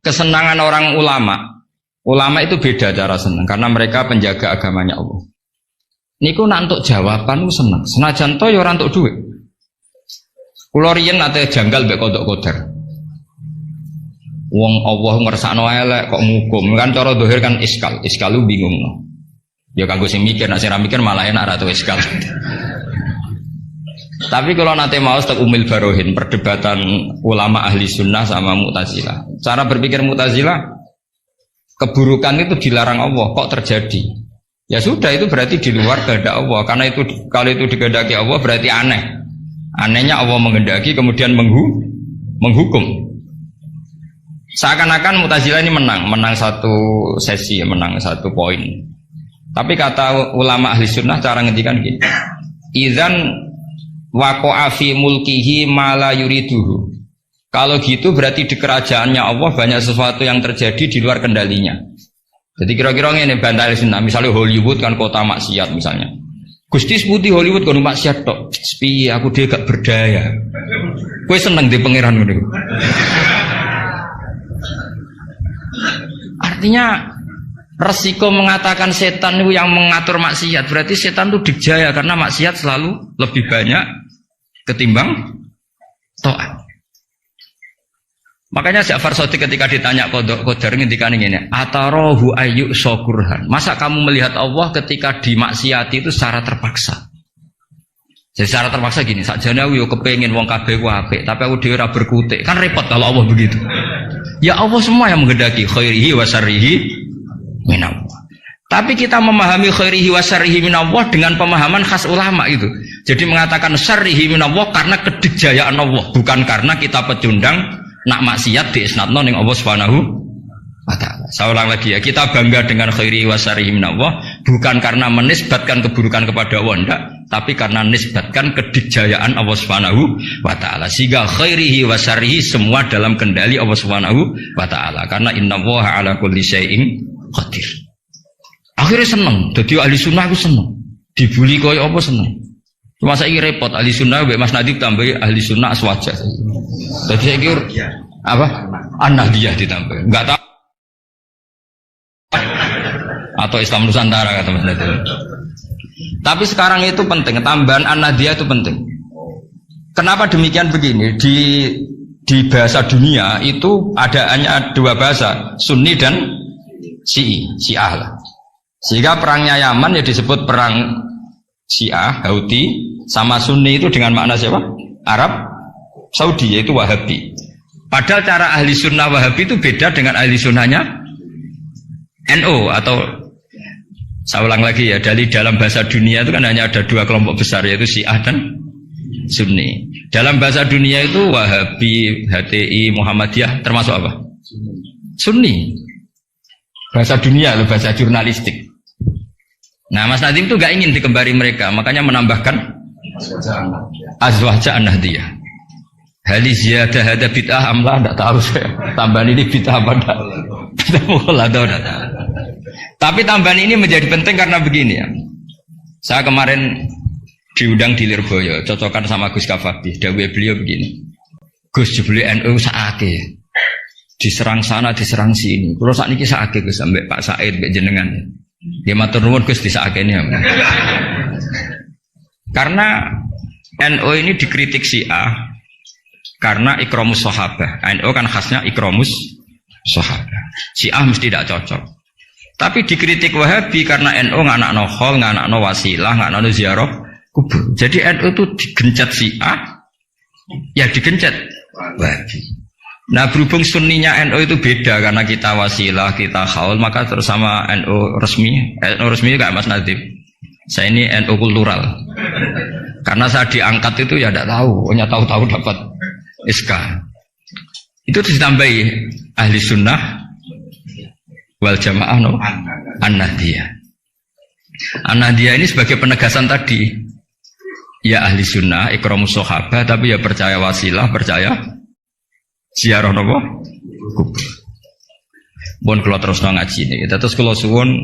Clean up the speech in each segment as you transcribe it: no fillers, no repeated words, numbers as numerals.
kesenangan orang ulama itu beda cara senang karena mereka penjaga agamanya Allah. Niku nak untuk jawaban ku seneng. Senajan to ya ora untuk duit. Kula riyen nate janggal mbek kodok kodar. Wong Allah ngersakno elek kok ngukum kan cara dohir kan iskal lu bingung. Ya kanggo sing mikir, nek sing ra mikir malah enak ra tau iskal. Tapi kalau nanti mau tak umil barohin perdebatan ulama ahli sunnah sama Mu'tazilah. Cara berpikir Mu'tazilah, keburukan itu dilarang Allah, kok terjadi? Ya sudah, itu berarti di luar kehendak Allah. Karena itu kalau itu dikehendaki Allah berarti aneh. Anehnya Allah menghendaki kemudian menghukum. Seakan-akan Mu'tazilah ini menang satu sesi, menang satu poin. Tapi kata ulama ahli sunnah cara ngendikan gini, idzan waqa'a fi mulkihi ma la yuriduhu. Kalau gitu berarti di kerajaannya Allah banyak sesuatu yang terjadi di luar kendalinya. Jadi kira-kira ini bantah ahli sunnah, misalnya Hollywood kan kota maksiat misalnya. Gusti seputi Hollywood kan maksiat tok. Sepi aku dia gak berdaya. Kowe seneng di pangeran ngono. Artinya resiko mengatakan setan itu yang mengatur maksiat berarti setan itu dijaya karena maksiat selalu lebih banyak ketimbang taat. Makanya Ja'far Shadiq ketika ditanya Qadar ngendikan ngene, "Atarahu ayyuk syukurhan." Masa kamu melihat Allah ketika dimaksiati itu secara terpaksa? Jadi secara terpaksa gini, sakjane aku yo kepengin wong kabeh ku apik, tapi aku dhewe ora berkutik. Kan repot kalau Allah begitu. Ya Allah semua yang menghendaki khairihi wa syarrihi minallah. Tapi kita memahami khairihi wa syarrihi minallah dengan pemahaman khas ulama itu. Jadi mengatakan syarrihi minallah karena kedikjayaan Allah, bukan karena kita pecundang nak maksiat diisnadno ning Allah Subhanahu wa taala. Saya ulang lagi ya, kita bangga dengan khairihi wa syarrihi minallah bukan karena menisbatkan keburukan kepada Allah enggak, tapi karena nisbatkan kedikjayaan Allah Subhanahu wa taala. Sehingga khairihi wa syarrihi semua dalam kendali Allah Subhanahu wa taala. Karena innallaha ala kulli syai'in qadir. Akhirnya seneng, jadi ahli sunnah itu seneng. Dibully kaya apa seneng. Cuma saya repot ahli sunnah, Mas Nadib tambah ahli sunnah aswaja. Jadi saya kira apa? An-Nahdiyah ditambah. Enggak tahu. Atau Islam Nusantara kata Mas Nadib. Tapi sekarang itu penting, tambahan An-Nahdiyah itu penting. Kenapa demikian begini? Di bahasa dunia itu hanya dua bahasa, Sunni dan Syiah lah. Sehingga perangnya Yaman ya disebut perang Syiah, Houthi, sama Sunni itu dengan makna siapa? Arab Saudi, yaitu Wahabi. Padahal cara ahli sunnah Wahabi itu beda dengan ahli sunnahnya NU atau saya ulang lagi ya, dari dalam bahasa dunia itu kan hanya ada dua kelompok besar yaitu Syiah dan Sunni. Dalam bahasa dunia itu Wahabi, HTI, Muhammadiyah termasuk apa? Sunni. Bahasa dunia loh, bahasa jurnalistik. Nah Mas Nadim itu gak ingin dikembari mereka, makanya menambahkan azwaja an-nahdiyah. Hali ziyadah hada bid'ah amlah, tidak tahu saya. Tambahan ini bid'ah apa enggak? Tapi tambahan ini menjadi penting karena begini ya. Saya kemarin diundang di Lirboyo, cocokan sama Gus Kafabi. Dawuh beliau begini, Gus jebule NU sakake. Diserang sana, diserang sini. Kalau saat ini sakake Gus sampai Pak Said, mbek jenengan. Dia matur nuwun Gus disakake ini. Karena NU ini dikritik Syiah karena ikramus sahabah. NU kan khasnya ikramus sahabah. Syiah mesti tidak cocok. Tapi dikritik Wahabi karena NU nganakno khol, nganakno wasilah, nganakno ziarah kubur. Jadi NU itu digencet Syiah, ya digencet Wahabi. Nah berhubung sunninya NU itu beda karena kita wasilah, kita khaul, maka terus sama NU resmi kayak Mas Nadib. Saya ini NU kultural. Karena saya diangkat itu ya tidak tahu, hanya tahu-tahu dapat SK. Itu ditambahi ahli sunnah wal jamaah no? An-Nahdiyah. An-Nahdiyah ini sebagai penegasan tadi. Ya ahli sunnah, ikramus sahabah, tapi ya percaya wasilah, percaya ziarah nopo kubur. Bon kalau terus ngaji ini, kita terus kalau suwun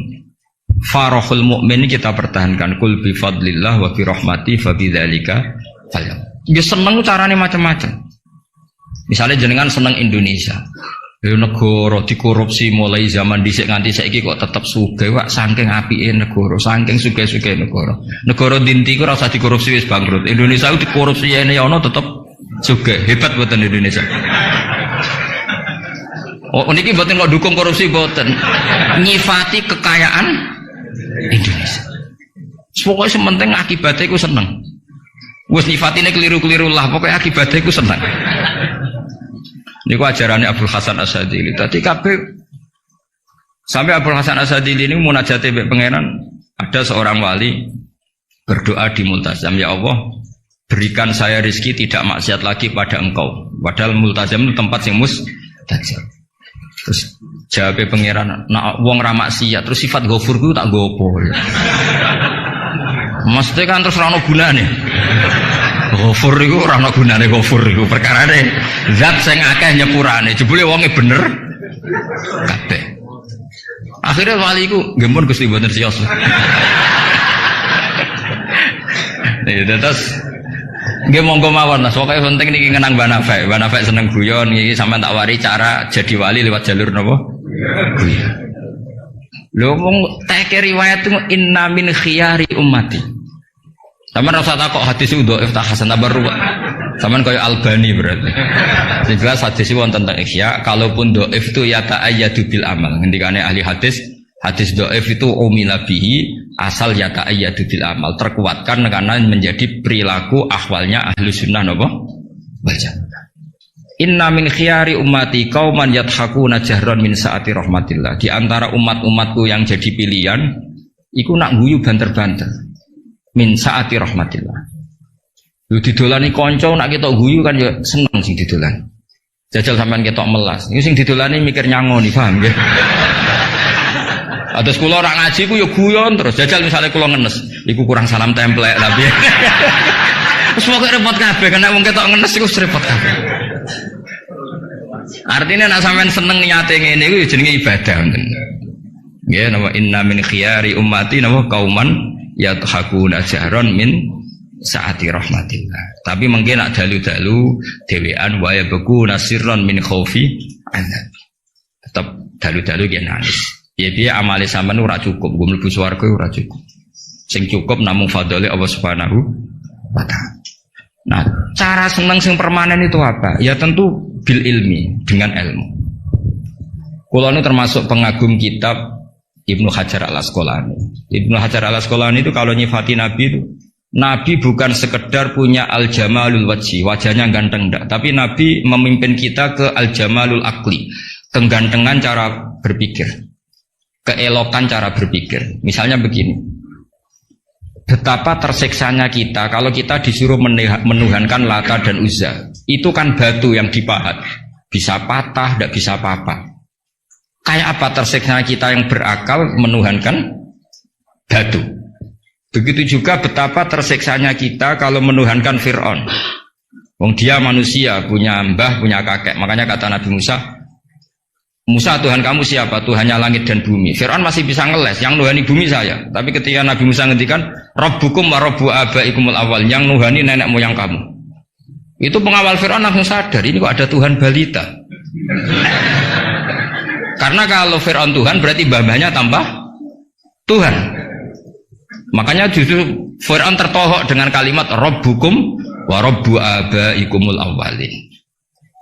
farahul mukmin kita pertahankan kul bi fadlillah wa bi rahmati fa bidzalika falyam. Ya seneng carane macam-macam. Misalnya jenengan seneng Indonesia, Lha negara dikorupsi mulai zaman dhisik nganti saiki kok tetep sugih wak saking apike negara, saking sugih-sugih negara. Negara dinti ku ora usah dikorupsi wis bangkrut. Indonesia ku dikorupsi ene ana tetep sugih. Hebat boten Indonesia. Oh niki boten kok dukung korupsi boten. Nyifati kekayaan Indonesia. Pokoknya sementing akibatnya ku seneng. Wis nyifatine keliru-keliru lah, pokoknya akibatnya ku seneng. Niku ajarannya Abdul Hasan Asadili. Tadi kabeh sampai Abdul Hasan Asadili ini munajate mbek pangeran, ada seorang wali berdoa di multazam, ya Allah, berikan saya rezeki tidak maksiat lagi pada Engkau. Padahal multazam itu tempat sing mustajab. Terus jawab pangeran, nak wong ra maksiat, terus sifat ghafur ku tak gopo. Mesti kan terus ora ono gunane. Ghafur iku ora ono gunane ghafur iku perkarane zat sing akeh nyepurane jebule wonge bener kabeh. Akhirnya wali iku nggih mun Gusti mboten siyos. Nek terus nggih monggo mawon Mas, pokoke penting niki ngenang Banafek. Banafek seneng guyon iki sampean tak wari cara jadi wali lewat jalur napa? Guyon. Lho wong teke riwayat itu inna min khiyari ummati. Sampeyan rasa takok hadis itu dhaif ta hasan tabarru. Sampeyan kaya Albani berarti. Sing jelas hadis itu wonten tentang ihya, kalaupun dhaif itu ya ta'ayyadu bil amal. Ngendikane ahli hadis dhaif itu umila bihi asal ya ta'ayyadu bil amal, terkuatkan karena menjadi perilaku ahwalnya ahli sunnah napa? Baca. Inna min khiyari ummati qauman yadhakuna jahran min saati rahmatillah. Di antara umat-umatku yang jadi pilihan iku nak guyu banter-banter. Min saati rahmatillah. Lu didolani kanca nak ketok guyu kan ya seneng sing didolani. Jajal sampean ketok melas. Iku sing didolani mikir nyangoni, paham nggih? Atus kula ora ngaji ku ya guyon terus. Jajal misalnya kula ngenes, iku kurang salam templek lah piye. Wis pokoke repot kabeh kan nek wong ketok ngenes iku repot kabeh. Artinya nak sampean seneng niate ngene iku ya jenenge ibadah ngoten. Nggih napa inna min khiyari ummati napa kauman yadhakuna jahron min saati rahmatillah. Tapi mungkin nak dalu-dalu dhewean wa yabku nasirron min khaufi azab. Tetap dalu-dalu ki nangis. Piye-piye amale sampean ora cukup, nggo mlebu swarga ora cukup. Sing cukup namung fadhole Allah Subhanahu wa taala. Nah, cara senang sing permanen itu apa? Ya tentu bil ilmi, dengan ilmu. Kula nu termasuk pengagum kitab Ibnu Hajar Al-Asqalani. Ibnu Hajar Al-Asqalani itu kalau nyifati Nabi itu, Nabi bukan sekedar punya al-jamalul wajhi, wajahnya ganteng enggak, tapi Nabi memimpin kita ke al-jamalul akli, kegantengan cara berpikir, keelokan cara berpikir. Misalnya begini, betapa tersiksanya kita kalau kita disuruh menuhankan Lata dan Uzza. Itu kan batu yang dipahat, bisa patah, tidak bisa apa-apa. Kayak apa tersiksanya kita yang berakal menuhankan batu. Begitu juga betapa tersiksanya kita kalau menuhankan Fir'aun. Wong dia manusia, punya mbah, punya kakek. Makanya kata Nabi Musa, Musa Tuhan kamu siapa? Tuhannya langit dan bumi. Fir'aun masih bisa ngeles, yang nuhani bumi saya. Tapi ketika Nabi Musa ngendikan Rabbukum wa Rabbu abaikumul awal, yang nuhani nenek moyang kamu. Itu pengawal Fir'aun langsung sadar, ini kok ada Tuhan balita. Karena kalau Fir'aun Tuhan berarti mbah-mbahnya tambah Tuhan. Makanya justru Fir'aun tertohok dengan kalimat Rabbukum wa Rabbu abaikumul awalin.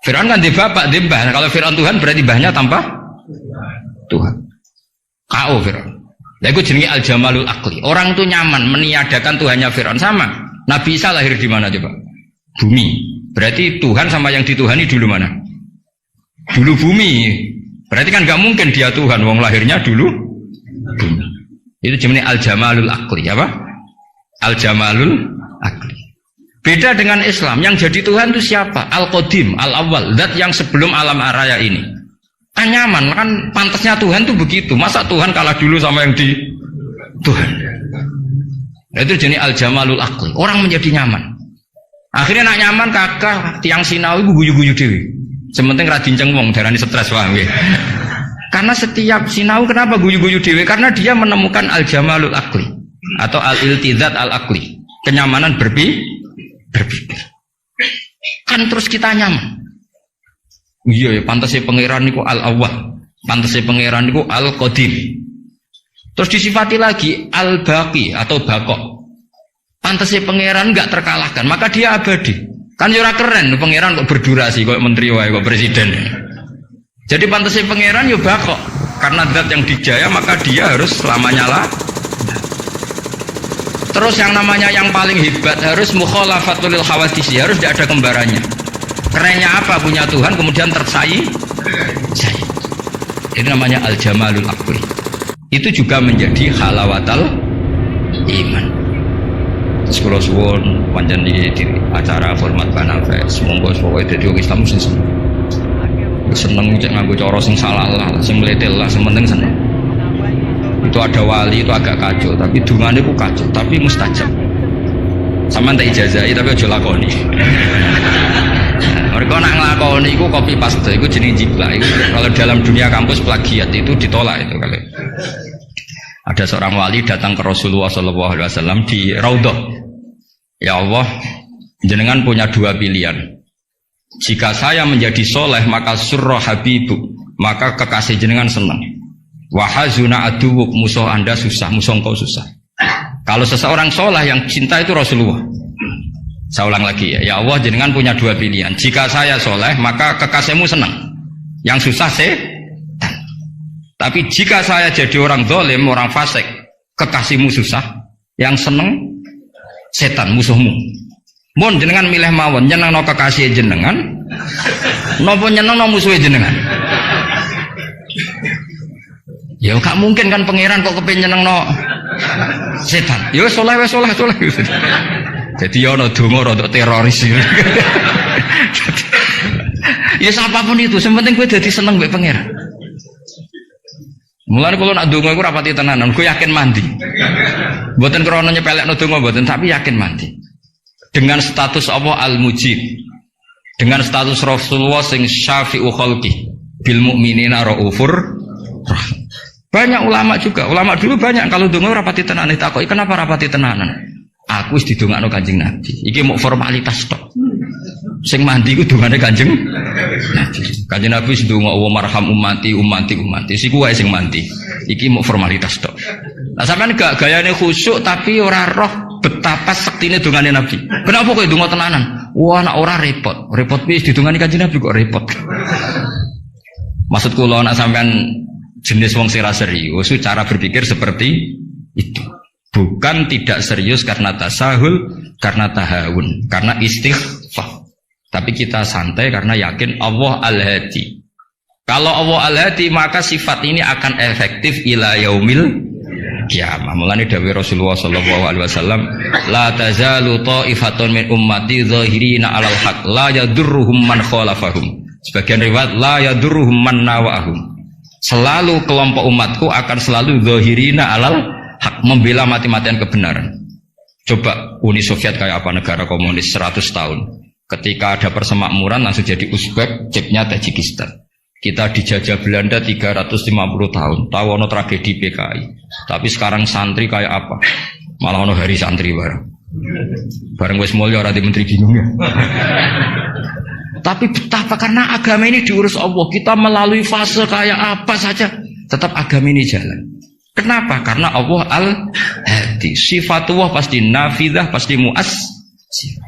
Fir'aun kan di bapak, di mbah. Nah, kalau Fir'aun Tuhan berarti mbahnya tambah Tuhan. K.O. Fir'aun. Nah, itu jenenge al-jamalul akli. Orang itu nyaman meniadakan Tuhannya Fir'aun. Sama. Nabi Isa lahir di mana coba? Bumi. Berarti Tuhan sama yang dituhani dulu mana? Dulu bumi. Berarti kan gak mungkin dia Tuhan, wong lahirnya dulu bumi. Itu jenis al-jamalul akli, apa? Al-jamalul akli. Beda dengan Islam, yang jadi Tuhan itu siapa? Al-Qadim, Al-Awwal, zat yang sebelum alam raya ini. Kan nyaman, kan pantasnya Tuhan itu begitu. Masa Tuhan kalah dulu sama yang di Tuhan? Itu jenis al-jamalul akli. Orang menjadi nyaman. Akhirnya nak nyaman kakak tiang sinau itu guyu-guyu dewi. Sementing radinceng wong darani stres wae. Karena setiap sinau kenapa guyu-guyu dewe? Karena dia menemukan al-jamalul akli atau al-iltizat al-akli, kenyamanan berpikir. Kan terus kita nyaman. Iya ya, pantasnya pangeran niku al-awwal, pantasnya pangeran niku al-qadim. Terus disifati lagi al-baqi atau baqo. Pantasnya pangeran enggak terkalahkan, maka dia abadi. Kan ora keren pangeran kok berdurasi kok menteri wae kok presiden. Jadi pantasnya pangeran yo baqo. Karena zat yang dijaya maka dia harus selamanya lah. Terus yang namanya yang paling hebat harus mukhalafatul hawadis, harus tidak ada kembarannya. Kerennya apa punya Tuhan kemudian tersayi. Itu namanya al-jamalul akbar. Itu juga menjadi halawatal iman. Terus kalau suwon panjang di acara format Banafes, monggo semoga jadi Islam sing seneng cek nganggo cara sing salah lah, sing meletel lah, sementing seneng. Itu ada wali itu agak kacau, tapi dungane ku kacau, tapi mustajab. Sama tak ijazahi tapi aja lakoni. Mereka nak ngelakoni itu copy paste, itu jenis jiplak. Kalau dalam dunia kampus plagiat itu ditolak itu kalau. Ada seorang wali datang ke Rasulullah SAW di Raudhah. Ya Allah, jenengan punya dua pilihan. Jika saya menjadi soleh maka surra habibu, maka kekasih jenengan senang. Wahazuna aduwuk, musuh anda susah, musuh engkau susah. Kalau seseorang soleh yang cinta itu Rasulullah. Saya ulang lagi ya, ya Allah jenengan punya dua pilihan. Jika saya soleh maka kekasihmu senang, yang susah setan. Tapi jika saya jadi orang zalim, orang fasik, kekasihmu susah, yang senang setan, musuhmu. Mohon jenengan milih mawon, nyenang no kekasih jenengan, nopo nyenang no musuh jenengan. Ya gak mungkin kan pangeran kok kepen nyeneng no setan. Ya soleh. Jadi ya ono donga rada teroris. Ya siapapun itu, yang penting gue jadi seneng mbek pangeran. Mulane kalau nak donga gue rapati tenanan, gue yakin mandi. Mboten krana nyepelekno donga mboten, tapi yakin mandi. Dengan status Allah al-mujib, dengan status Rasulullah sing syafi'u khalqi bil mu'minina raufur rahim. Banyak ulama juga, ulama dulu banyak kalau donga rapati tenanan ditakoki, kenapa rapati tenanan? Aku wis didongakno Kanjeng Nabi. Iki mau formalitas tok. Sing mandi ku dongane Kanjeng Nabi. Kanjeng Nabi wis ndonga wa marham ummati. Siku wae sing mandi. Iki mau formalitas tok. Lah sampean gak gayane khusyuk tapi ora roh betapa sektine dongane Nabi. Kenapa kok donga tenanan? Wah, nek ora repot. Repot wis didongani Kanjeng Nabi kok repot. Maksud kula nek sampean jenis wong sira serius, cara berpikir seperti itu. Bukan tidak serius karena tasahul, karena tahawun, karena istighfar. Tapi kita santai karena yakin Allah al-hadi. Kalau Allah al-hadi maka sifat ini akan efektif ila yaumil qiyamah. Mulane dawuh Rasulullah sallallahu alaihi wasallam, la tazalu ta'ifatun min ummati zahirina alal haq la yadurruhum man khalafahum. Sebagian riwayat la yadurruhum man nawahum. Selalu kelompok umatku akan selalu zahirina alal hak, membela mati-matian kebenaran. Coba Uni Soviet kayak apa, negara komunis 100 tahun. Ketika ada persemakmuran langsung jadi Uzbek, chipnya Tajikistan. Kita dijajah Belanda 350 tahun. Tahu ono tragedi PKI. Tapi sekarang santri kayak apa? Malah ono hari santri bareng. Bareng wis mulya ora di menteri bingung ya. Tapi betapa karena agama ini diurus Allah, kita melalui fase kayak apa saja tetap agama ini jalan. Kenapa? Karena Allah al-hadi. Sifatullah pasti nafidah, pasti mu'assir.